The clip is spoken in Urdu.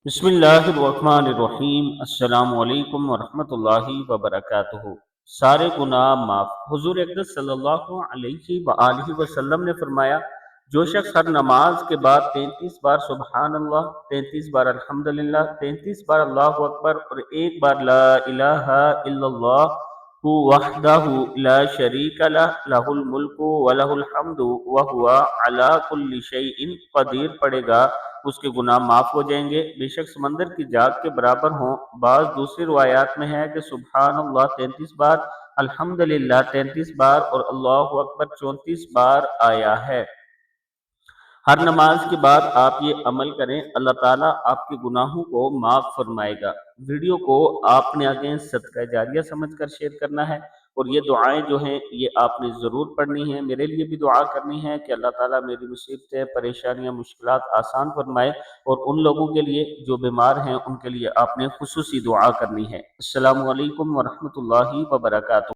بسم اللہ الرحمن الرحیم۔ السلام علیکم ورحمۃ اللہ وبرکاتہ۔ سارے گناہ معاف۔ حضور اقدس صلی اللہ علیہ وآلہ وسلم نے فرمایا، جو شخص ہر نماز کے بعد 33 بار سبحان اللہ، 33 بار الحمدللہ، 33 بار اللہ اکبر اور ایک بار لا الہ الا اللہ وحدہ لا شریک لہ، لہ الملک ولہ الحمد وہو علی کل شیء قدیر پڑھے گا، اس کے گناہ معاف ہو جائیں گے، بے شک سمندر کی جاگ کے برابر ہوں۔ بعض دوسری روایات میں ہے کہ سبحان اللہ 33 بار، الحمدللہ 33 بار اور اللہ اکبر 34 بار آیا ہے۔ ہر نماز کے بعد آپ یہ عمل کریں، اللہ تعالیٰ آپ کے گناہوں کو معاف فرمائے گا۔ ویڈیو کو آپ نے آگے صدقہ جاریہ سمجھ کر شیئر کرنا ہے، اور یہ دعائیں جو ہیں یہ آپ نے ضرور پڑھنی ہیں۔ میرے لیے بھی دعا کرنی ہے کہ اللہ تعالیٰ میری مصیبتیں، پریشانیاں، مشکلات آسان فرمائے، اور ان لوگوں کے لیے جو بیمار ہیں ان کے لیے آپ نے خصوصی دعا کرنی ہے۔ السلام علیکم ورحمۃ اللہ وبرکاتہ۔